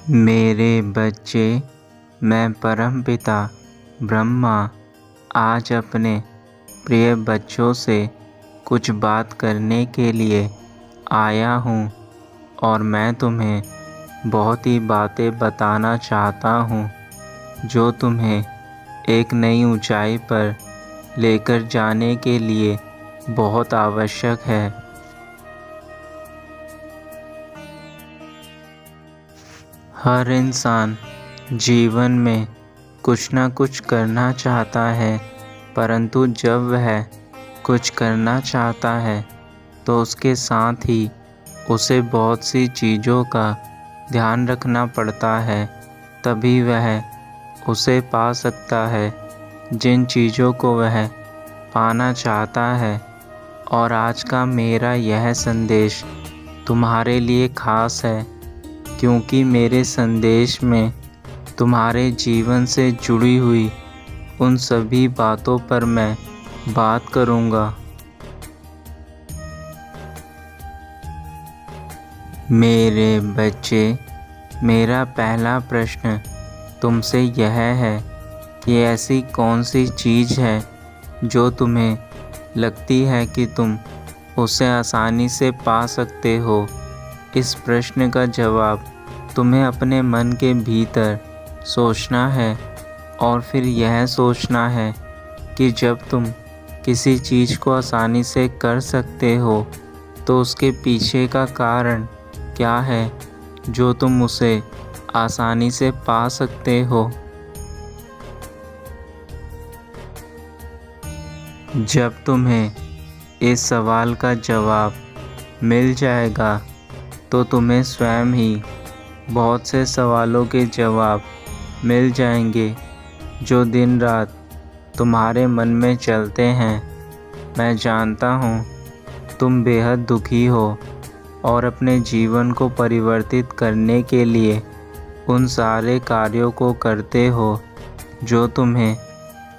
मेरे बच्चे, मैं परमपिता ब्रह्मा आज अपने प्रिय बच्चों से कुछ बात करने के लिए आया हूँ और मैं तुम्हें बहुत ही बातें बताना चाहता हूँ जो तुम्हें एक नई ऊंचाई पर लेकर जाने के लिए बहुत आवश्यक है। हर इंसान जीवन में कुछ न कुछ करना चाहता है, परंतु जब वह कुछ करना चाहता है तो उसके साथ ही उसे बहुत सी चीज़ों का ध्यान रखना पड़ता है, तभी वह उसे पा सकता है जिन चीज़ों को वह पाना चाहता है। और आज का मेरा यह संदेश तुम्हारे लिए खास है, क्योंकि मेरे संदेश में तुम्हारे जीवन से जुड़ी हुई उन सभी बातों पर मैं बात करूँगा। मेरे बच्चे, मेरा पहला प्रश्न तुमसे यह है कि ऐसी कौन सी चीज़ है जो तुम्हें लगती है कि तुम उसे आसानी से पा सकते हो। इस प्रश्न का जवाब तुम्हें अपने मन के भीतर सोचना है और फिर यह सोचना है कि जब तुम किसी चीज़ को आसानी से कर सकते हो तो उसके पीछे का कारण क्या है जो तुम उसे आसानी से पा सकते हो। जब तुम्हें इस सवाल का जवाब मिल जाएगा तो तुम्हें स्वयं ही बहुत से सवालों के जवाब मिल जाएंगे जो दिन रात तुम्हारे मन में चलते हैं। मैं जानता हूँ तुम बेहद दुखी हो और अपने जीवन को परिवर्तित करने के लिए उन सारे कार्यों को करते हो जो तुम्हें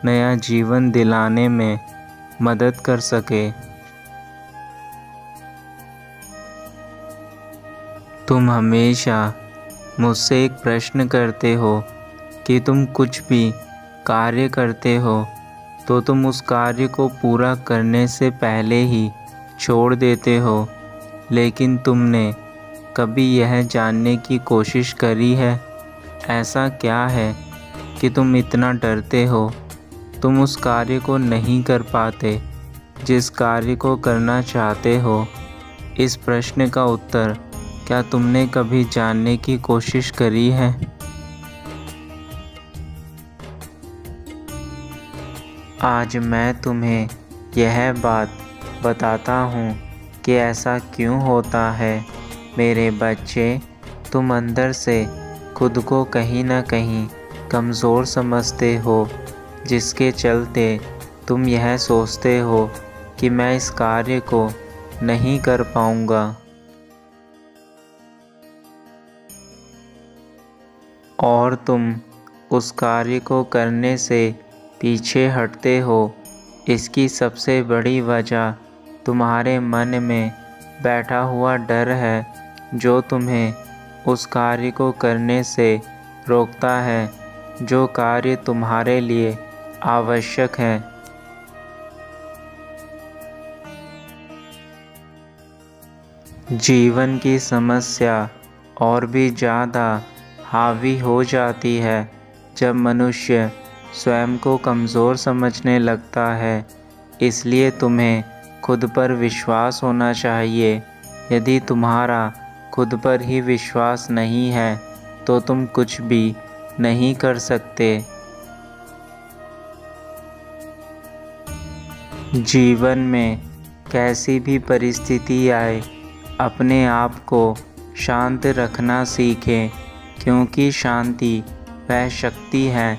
नया जीवन दिलाने में मदद कर सके। तुम हमेशा मुझसे एक प्रश्न करते हो कि तुम कुछ भी कार्य करते हो तो तुम उस कार्य को पूरा करने से पहले ही छोड़ देते हो, लेकिन तुमने कभी यह जानने की कोशिश करी है ऐसा क्या है कि तुम इतना डरते हो, तुम उस कार्य को नहीं कर पाते जिस कार्य को करना चाहते हो। इस प्रश्न का उत्तर क्या तुमने कभी जानने की कोशिश करी है? आज मैं तुम्हें यह बात बताता हूँ कि ऐसा क्यों होता है। मेरे बच्चे, तुम अंदर से खुद को कहीं ना कहीं कमज़ोर समझते हो, जिसके चलते तुम यह सोचते हो कि मैं इस कार्य को नहीं कर पाऊँगा। और तुम उस कार्य को करने से पीछे हटते हो। इसकी सबसे बड़ी वजह तुम्हारे मन में बैठा हुआ डर है जो तुम्हें उस कार्य को करने से रोकता है जो कार्य तुम्हारे लिए आवश्यक है। जीवन की समस्या और भी ज़्यादा हावी हो जाती है जब मनुष्य स्वयं को कमज़ोर समझने लगता है। इसलिए तुम्हें खुद पर विश्वास होना चाहिए। यदि तुम्हारा खुद पर ही विश्वास नहीं है तो तुम कुछ भी नहीं कर सकते। जीवन में कैसी भी परिस्थिति आए, अपने आप को शांत रखना सीखें, क्योंकि शांति वह शक्ति है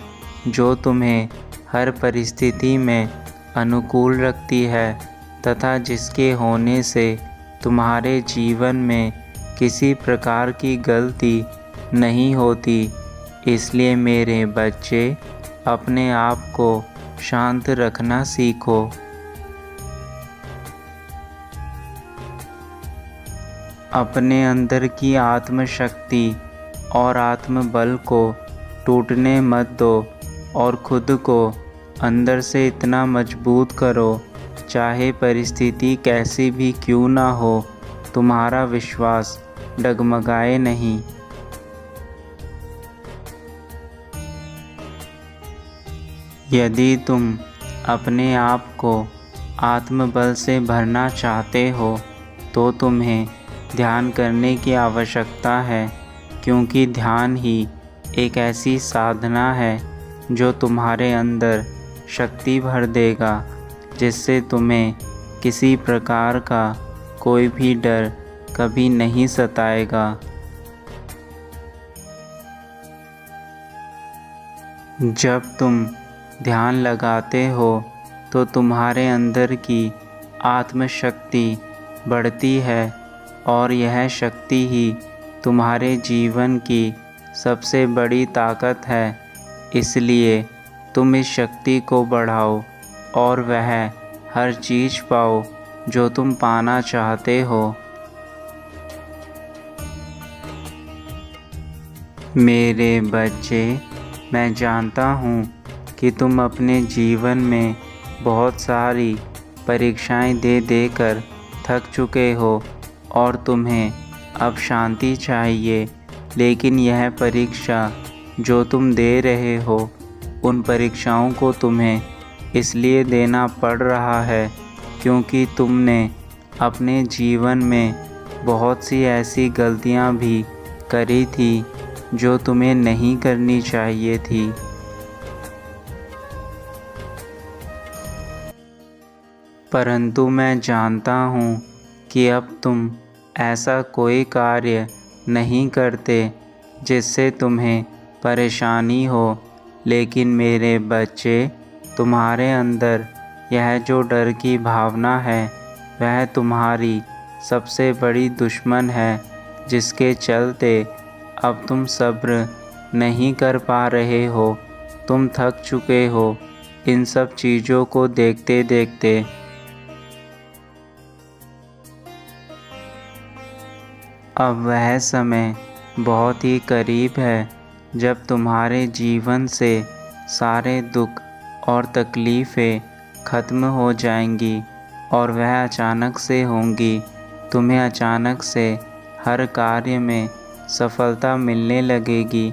जो तुम्हें हर परिस्थिति में अनुकूल रखती है तथा जिसके होने से तुम्हारे जीवन में किसी प्रकार की गलती नहीं होती। इसलिए मेरे बच्चे, अपने आप को शांत रखना सीखो। अपने अंदर की आत्मशक्ति और आत्मबल को टूटने मत दो और खुद को अंदर से इतना मजबूत करो, चाहे परिस्थिति कैसी भी क्यों ना हो, तुम्हारा विश्वास डगमगाए नहीं। यदि तुम अपने आप को आत्मबल से भरना चाहते हो तो तुम्हें ध्यान करने की आवश्यकता है, क्योंकि ध्यान ही एक ऐसी साधना है जो तुम्हारे अंदर शक्ति भर देगा, जिससे तुम्हें किसी प्रकार का कोई भी डर कभी नहीं सताएगा। जब तुम ध्यान लगाते हो तो तुम्हारे अंदर की आत्मशक्ति बढ़ती है और यह शक्ति ही तुम्हारे जीवन की सबसे बड़ी ताकत है। इसलिए तुम इस शक्ति को बढ़ाओ और वह हर चीज़ पाओ जो तुम पाना चाहते हो। मेरे बच्चे, मैं जानता हूँ कि तुम अपने जीवन में बहुत सारी परीक्षाएं दे देकर थक चुके हो और तुम्हें अब शांति चाहिए, लेकिन यह परीक्षा जो तुम दे रहे हो, उन परीक्षाओं को तुम्हें इसलिए देना पड़ रहा है क्योंकि तुमने अपने जीवन में बहुत सी ऐसी गलतियां भी करी थी जो तुम्हें नहीं करनी चाहिए थी। परंतु मैं जानता हूँ कि अब तुम ऐसा कोई कार्य नहीं करते जिससे तुम्हें परेशानी हो, लेकिन मेरे बच्चे, तुम्हारे अंदर यह जो डर की भावना है वह तुम्हारी सबसे बड़ी दुश्मन है, जिसके चलते अब तुम सब्र नहीं कर पा रहे हो। तुम थक चुके हो इन सब चीज़ों को देखते देखते। अब वह समय बहुत ही करीब है जब तुम्हारे जीवन से सारे दुख और तकलीफ़ें ख़त्म हो जाएंगी और वह अचानक से होंगी। तुम्हें अचानक से हर कार्य में सफलता मिलने लगेगी।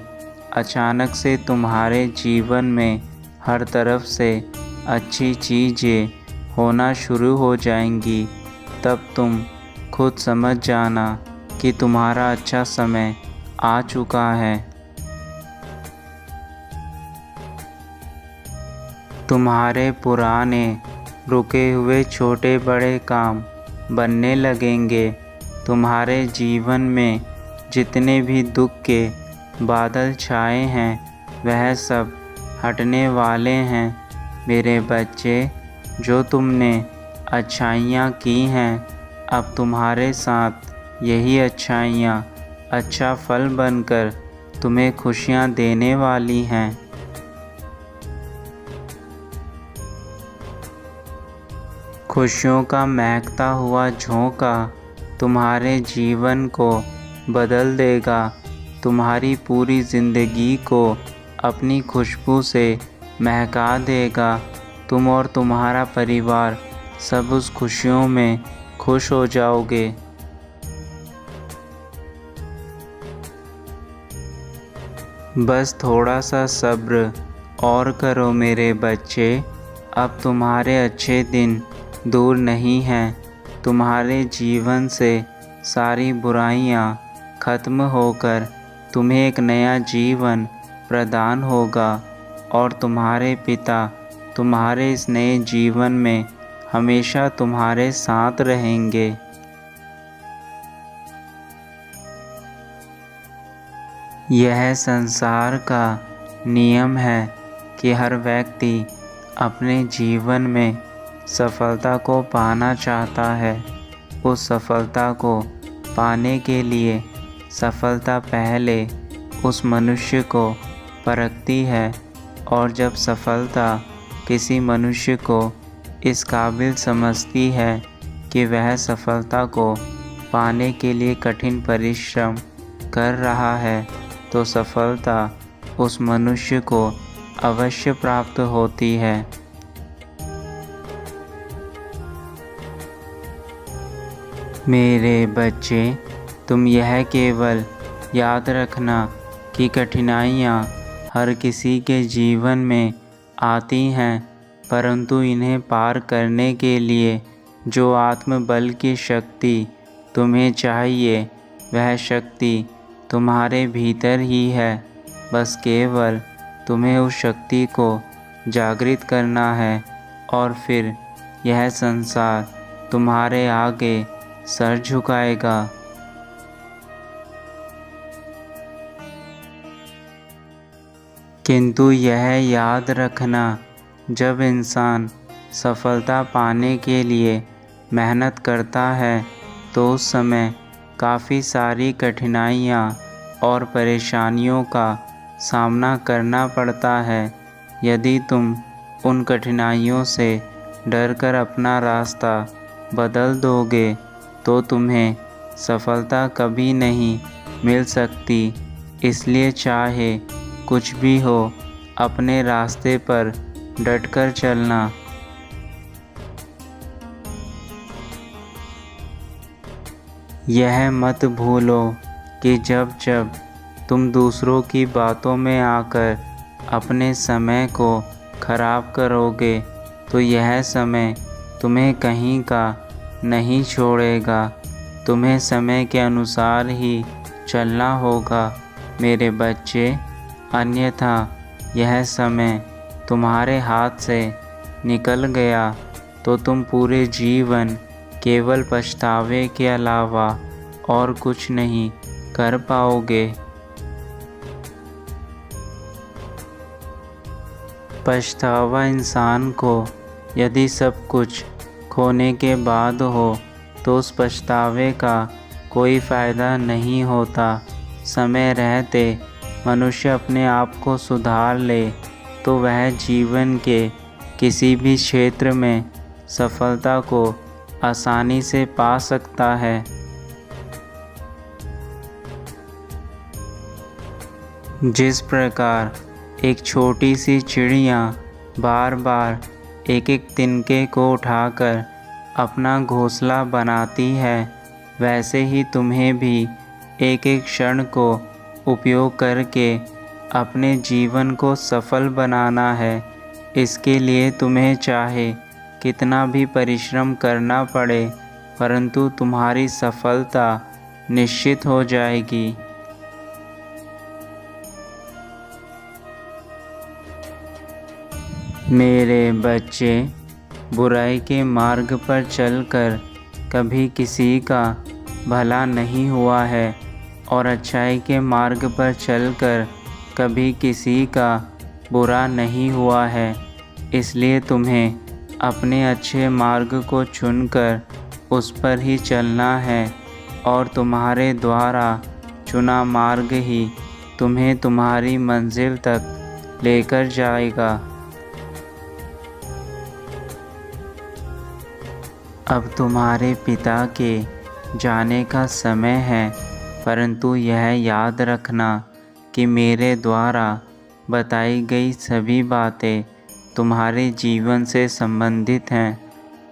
अचानक से तुम्हारे जीवन में हर तरफ से अच्छी चीज़ें होना शुरू हो जाएंगी। तब तुम खुद समझ जाना कि तुम्हारा अच्छा समय आ चुका है। तुम्हारे पुराने रुके हुए छोटे बड़े काम बनने लगेंगे। तुम्हारे जीवन में जितने भी दुख के बादल छाए हैं वह सब हटने वाले हैं। मेरे बच्चे, जो तुमने अच्छाइयाँ की हैं, अब तुम्हारे साथ यही अच्छाइयाँ अच्छा फल बनकर तुम्हें खुशियाँ देने वाली हैं। खुशियों का महकता हुआ झोंका तुम्हारे जीवन को बदल देगा। तुम्हारी पूरी ज़िंदगी को अपनी खुशबू से महका देगा। तुम और तुम्हारा परिवार सब उस खुशियों में खुश हो जाओगे। बस थोड़ा सा सब्र और करो मेरे बच्चे। अब तुम्हारे अच्छे दिन दूर नहीं हैं। तुम्हारे जीवन से सारी बुराइयां ख़त्म होकर तुम्हें एक नया जीवन प्रदान होगा और तुम्हारे पिता तुम्हारे इस नए जीवन में हमेशा तुम्हारे साथ रहेंगे। यह संसार का नियम है कि हर व्यक्ति अपने जीवन में सफलता को पाना चाहता है। उस सफलता को पाने के लिए सफलता पहले उस मनुष्य को परखती है, और जब सफलता किसी मनुष्य को इस काबिल समझती है कि वह सफलता को पाने के लिए कठिन परिश्रम कर रहा है, तो सफलता उस मनुष्य को अवश्य प्राप्त होती है। मेरे बच्चे, तुम यह केवल याद रखना कि कठिनाइयाँ हर किसी के जीवन में आती हैं, परंतु इन्हें पार करने के लिए जो आत्मबल की शक्ति तुम्हें चाहिए, वह शक्ति तुम्हारे भीतर ही है। बस केवल तुम्हें उस शक्ति को जागृत करना है और फिर यह संसार तुम्हारे आगे सर झुकाएगा। किंतु यह याद रखना, जब इंसान सफलता पाने के लिए मेहनत करता है तो उस समय काफ़ी सारी कठिनाइयाँ और परेशानियों का सामना करना पड़ता है। यदि तुम उन कठिनाइयों से डरकर अपना रास्ता बदल दोगे तो तुम्हें सफलता कभी नहीं मिल सकती। इसलिए चाहे कुछ भी हो, अपने रास्ते पर डटकर चलना। यह मत भूलो कि जब जब तुम दूसरों की बातों में आकर अपने समय को खराब करोगे तो यह समय तुम्हें कहीं का नहीं छोड़ेगा। तुम्हें समय के अनुसार ही चलना होगा मेरे बच्चे, अन्यथा यह समय तुम्हारे हाथ से निकल गया तो तुम पूरे जीवन केवल पछतावे के अलावा और कुछ नहीं कर पाओगे। पछतावा इंसान को यदि सब कुछ खोने के बाद हो तो उस पछतावे का कोई फ़ायदा नहीं होता। समय रहते मनुष्य अपने आप को सुधार ले तो वह जीवन के किसी भी क्षेत्र में सफलता को आसानी से पा सकता है। जिस प्रकार एक छोटी सी चिड़िया बार बार एक एक तिनके को उठाकर अपना घोंसला बनाती है, वैसे ही तुम्हें भी एक एक क्षण को उपयोग करके अपने जीवन को सफल बनाना है। इसके लिए तुम्हें चाहे कितना भी परिश्रम करना पड़े, परंतु तुम्हारी सफलता निश्चित हो जाएगी। मेरे बच्चे, बुराई के मार्ग पर चलकर कभी किसी का भला नहीं हुआ है और अच्छाई के मार्ग पर चलकर कभी किसी का बुरा नहीं हुआ है। इसलिए तुम्हें अपने अच्छे मार्ग को चुनकर उस पर ही चलना है और तुम्हारे द्वारा चुना मार्ग ही तुम्हें तुम्हारी मंजिल तक लेकर जाएगा। अब तुम्हारे पिता के जाने का समय है, परंतु यह याद रखना कि मेरे द्वारा बताई गई सभी बातें तुम्हारे जीवन से संबंधित हैं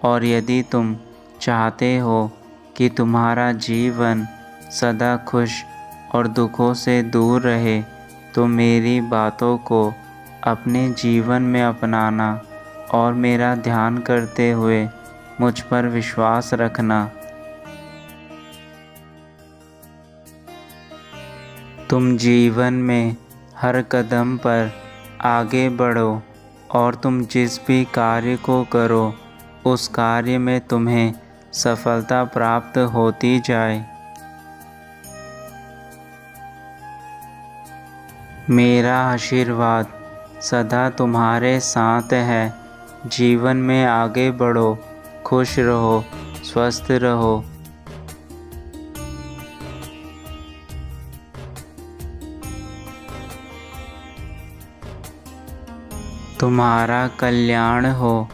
और यदि तुम चाहते हो कि तुम्हारा जीवन सदा खुश और दुखों से दूर रहे तो मेरी बातों को अपने जीवन में अपनाना और मेरा ध्यान करते हुए मुझ पर विश्वास रखना। तुम जीवन में हर कदम पर आगे बढ़ो और तुम जिस भी कार्य को करो उस कार्य में तुम्हें सफलता प्राप्त होती जाए। मेरा आशीर्वाद सदा तुम्हारे साथ है। जीवन में आगे बढ़ो, खुश रहो, स्वस्थ रहो। तुम्हारा कल्याण हो।